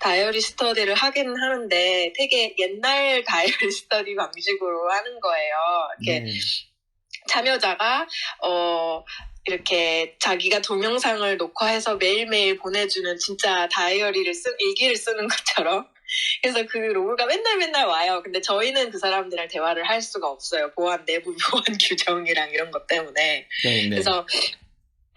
다이어리 스터디를 하긴 하는데 되게 옛날 다이어리 스터디 방식으로 하는 거예요. 이렇게 네. 참여자가 이렇게 자기가 동영상을 녹화해서 매일매일 보내주는 진짜 다이어리를 일기를 쓰는 것처럼. 그래서 그 로그가 맨날 와요. 근데 저희는 그 사람들이랑 대화를 할 수가 없어요. 내부 보안 규정이랑 이런 것 때문에. 네. 그래서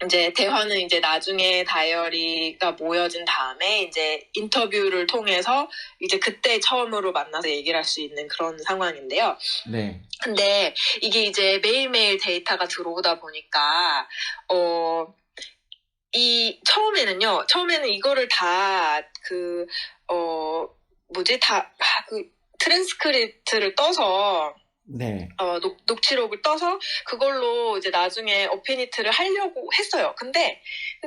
이제 대화는 이제 나중에 다이어리가 모여진 다음에 이제 인터뷰를 통해서 이제 그때 처음으로 만나서 얘기를 할 수 있는 그런 상황인데요. 네. 근데 이게 이제 매일매일 데이터가 들어오다 보니까 처음에는 이거를 다 트랜스크립트를 떠서 네. 녹취록을 떠서 그걸로 이제 나중에 어페니트를 하려고 했어요. 근데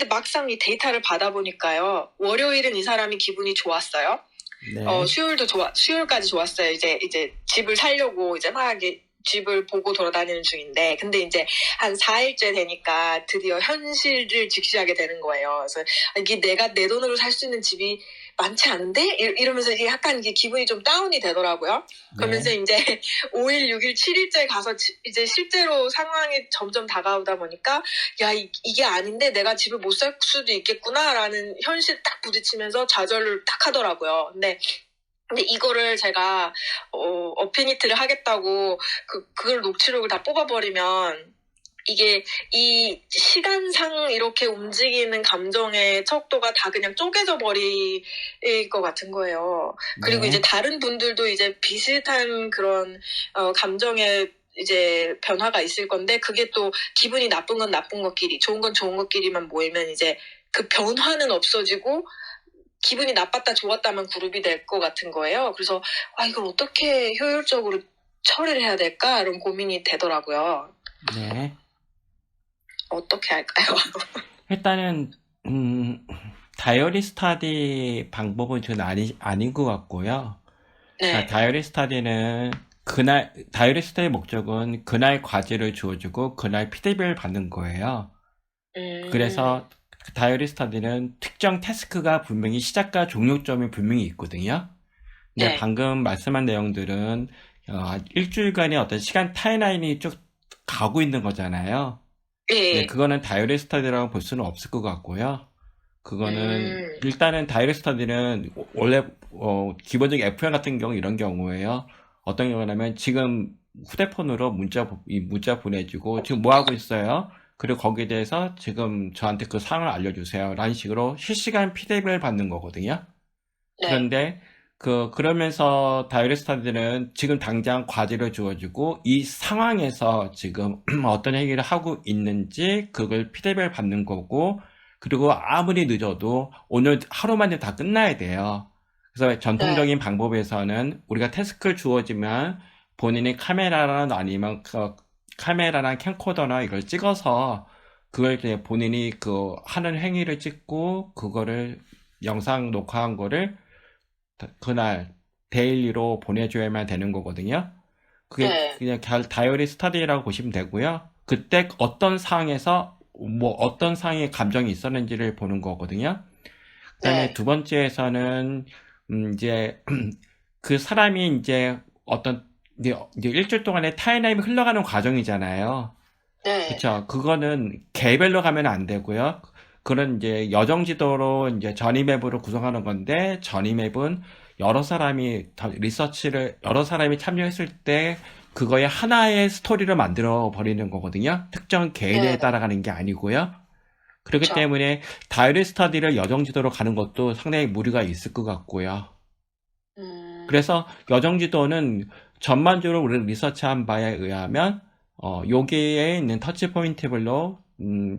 막상 이 데이터를 받아보니까요. 월요일은 이 사람이 기분이 좋았어요. 네. 수요일까지 좋았어요. 이제 집을 사려고 이제 막 집을 보고 돌아다니는 중인데, 근데 이제 한 4일째 되니까 드디어 현실을 직시하게 되는 거예요. 그래서 이게 내가 내 돈으로 살 수 있는 집이 많지 않은데? 이러면서 이게 약간 이게 기분이 좀 다운이 되더라고요. 그러면서 이제 5일, 6일, 7일째 가서 이제 실제로 상황이 점점 다가오다 보니까, 야, 이게 아닌데 내가 집을 못 살 수도 있겠구나라는 현실 딱 부딪히면서 좌절을 딱 하더라고요. 근데 이거를 제가 어페니트를 하겠다고 그걸 녹취록을 다 뽑아버리면 이게 이 시간상 이렇게 움직이는 감정의 척도가 다 그냥 쪼개져 버릴 것 같은 거예요. 그리고 이제 다른 분들도 이제 비슷한 그런 감정의 이제 변화가 있을 건데, 그게 또 기분이 나쁜 건 나쁜 것끼리, 좋은 건 좋은 것끼리만 모이면 이제 그 변화는 없어지고 기분이 나빴다 좋았다만 그룹이 될 것 같은 거예요. 그래서 이걸 어떻게 효율적으로 처리를 해야 될까 이런 고민이 되더라고요. 네. 어떻게 할까요? 일단은 다이어리 스터디 방법은 저는 아닌 것 같고요. 네. 그러니까 다이어리 스터디는 다이어리 스터디의 목적은 그날 과제를 주어주고 그날 피드백을 받는 거예요. 그래서 다이어리 스터디는 특정 태스크가 분명히 시작과 종료점이 분명히 있거든요. 근데 방금 말씀한 내용들은 일주일간의 어떤 시간 타임라인이 쭉 가고 있는 거잖아요. 네, 그거는 다이어리 스터디라고 볼 수는 없을 것 같고요. 그거는 일단은 다이어리 스터디는 원래 기본적인 FM 같은 경우 이런 경우에요. 어떤 경우냐면 지금 휴대폰으로 문자 보내주고 지금 뭐 하고 있어요? 그리고 거기에 대해서 지금 저한테 그 상황을 알려주세요. 라는 식으로 실시간 피드백을 받는 거거든요. 그런데 그러면서 다이어리 스터디는 지금 당장 과제를 주어주고 이 상황에서 지금 어떤 행위를 하고 있는지 그걸 피드백을 받는 거고, 그리고 아무리 늦어도 오늘 하루만에 다 끝나야 돼요. 그래서 전통적인 방법에서는 우리가 태스크를 주어지면 본인이 카메라나 아니면 카메라나 캠코더나 이걸 찍어서 그걸 이제 본인이 하는 행위를 찍고 그거를 영상 녹화한 거를 그날 데일리로 보내줘야만 되는 거거든요. 그게 그냥 다이어리 스터디라고 보시면 되고요. 그때 어떤 상황에서 어떤 상황의 감정이 있었는지를 보는 거거든요. 그다음에 두 번째에서는 이제 그 사람이 이제 이제 일주일 동안의 타임라인이 흘러가는 과정이잖아요. 그렇죠. 그거는 개별로 가면 안 되고요. 그런 이제 여정지도로 이제 전이맵으로 구성하는 건데, 전이맵은 여러 사람이 참여했을 때 그거에 하나의 스토리를 만들어 버리는 거거든요. 특정 개인에 따라가는 게 아니고요. 그렇기 때문에 다이어리 스터디를 여정지도로 가는 것도 상당히 무리가 있을 것 같고요. 그래서 여정지도는 전반적으로 우리가 리서치한 바에 의하면 여기에 있는 터치포인트별로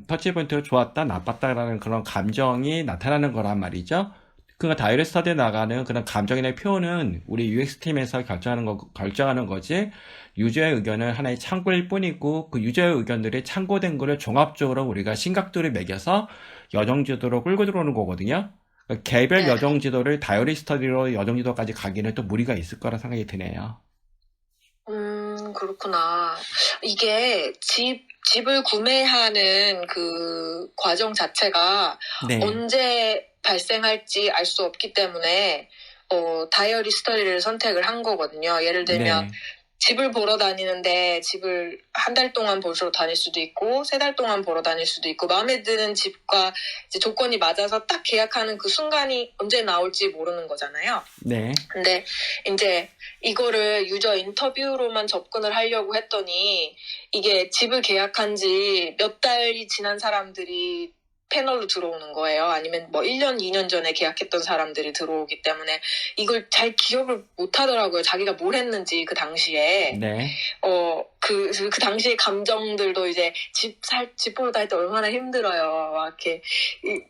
터치포인트가 좋았다 나빴다라는 그런 감정이 나타나는 거란 말이죠. 그러니까 다이어리 스터디에 나가는 그런 감정이나 표현은 우리 UX팀에서 결정하는 거지, 유저의 의견은 하나의 참고일 뿐이고, 그 유저의 의견들이 참고된 거를 종합적으로 우리가 심각도를 매겨서 여정지도로 끌고 들어오는 거거든요. 그러니까 개별 여정지도를 다이어리 스터디로 여정지도까지 가기는 또 무리가 있을 거라 생각이 드네요. 그렇구나. 이게 집을 구매하는 그 과정 자체가 네. 언제 발생할지 알 수 없기 때문에 다이어리 스터디를 선택을 한 거거든요. 예를 들면 네. 집을 보러 다니는데 집을 한 달 동안 보러 다닐 수도 있고 3달 동안 보러 다닐 수도 있고 마음에 드는 집과 이제 조건이 맞아서 딱 계약하는 그 순간이 언제 나올지 모르는 거잖아요. 네. 근데 이제 이거를 유저 인터뷰로만 접근을 하려고 했더니 이게 집을 계약한 지 몇 달이 지난 사람들이 패널로 들어오는 거예요. 아니면 뭐 1년, 2년 전에 계약했던 사람들이 들어오기 때문에 이걸 잘 기억을 못 하더라고요. 자기가 뭘 했는지 그 당시에. 네. 그 당시의 감정들도 이제 집 보러 다닐 때 얼마나 힘들어요. 막 이렇게,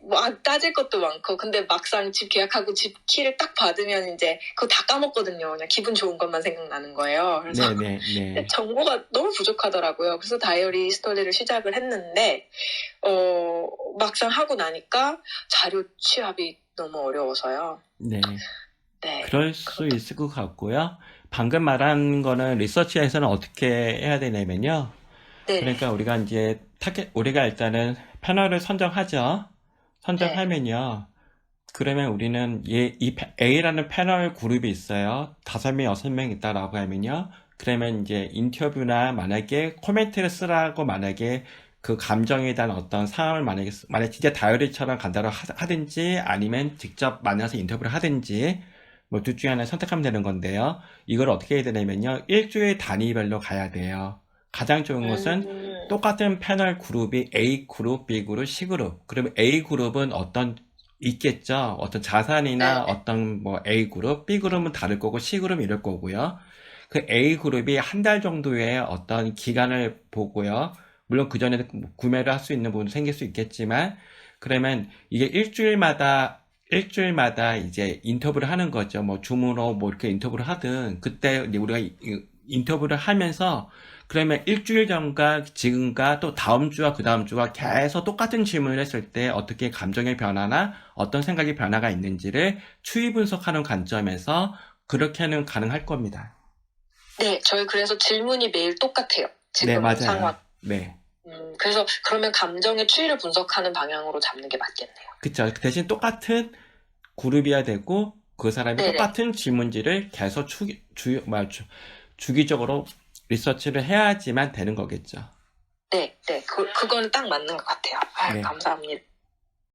막 따질 것도 많고. 근데 막상 집 계약하고 집 키를 딱 받으면 이제 그거 다 까먹거든요. 그냥 기분 좋은 것만 생각나는 거예요. 그래서 네. 정보가 너무 부족하더라고요. 그래서 다이어리 스토리를 시작을 했는데, 막상 하고 나니까 자료 취합이 너무 어려워서요. 네. 네. 그럴 수 있을 것 같고요. 방금 말한 거는 리서치에서는 어떻게 해야 되냐면요. 네. 그러니까 우리가 이제 우리가 일단은 패널을 선정하죠. 선정하면요. 그러면 우리는 이 A라는 패널 그룹이 있어요. 5명, 6명 있다라고 하면요. 그러면 이제 인터뷰나 만약에 코멘트를 쓰라고 만약에 그 감정에 대한 어떤 상황을 만약에 진짜 다이어리처럼 간다고 하든지 아니면 직접 만나서 인터뷰를 하든지 뭐 둘 중에 하나 선택하면 되는 건데요. 이걸 어떻게 해야 되냐면요. 일주일 단위별로 가야 돼요. 가장 좋은 것은 똑같은 패널 그룹이 A 그룹, B 그룹, C 그룹. 그러면 A 그룹은 있겠죠. 어떤 자산이나 어떤 뭐 A 그룹, B 그룹은 다를 거고 C 그룹은 이럴 거고요. 그 A 그룹이 한 달 정도의 어떤 기간을 보고요. 물론 그 전에 구매를 할 수 있는 부분도 생길 수 있겠지만, 그러면 이게 일주일마다 이제 인터뷰를 하는 거죠. 뭐 줌으로 뭐 이렇게 인터뷰를 하든, 그때 이제 우리가 인터뷰를 하면서, 그러면 일주일 전과 지금과 또 다음 주와 그 다음 주와 계속 똑같은 질문을 했을 때 어떻게 감정의 변화나 어떤 생각의 변화가 있는지를 추이 분석하는 관점에서 그렇게는 가능할 겁니다. 네, 저희 그래서 질문이 매일 똑같아요. 지금 네, 맞아요. 상황. 네. 그래서 그러면 감정의 추이를 분석하는 방향으로 잡는 게 맞겠네요. 그쵸. 대신 똑같은 그룹이어야 되고 그 사람이 네네. 똑같은 질문지를 계속 주기적으로 리서치를 해야지만 되는 거겠죠. 네. 그거는 딱 맞는 것 같아요. 네. 감사합니다.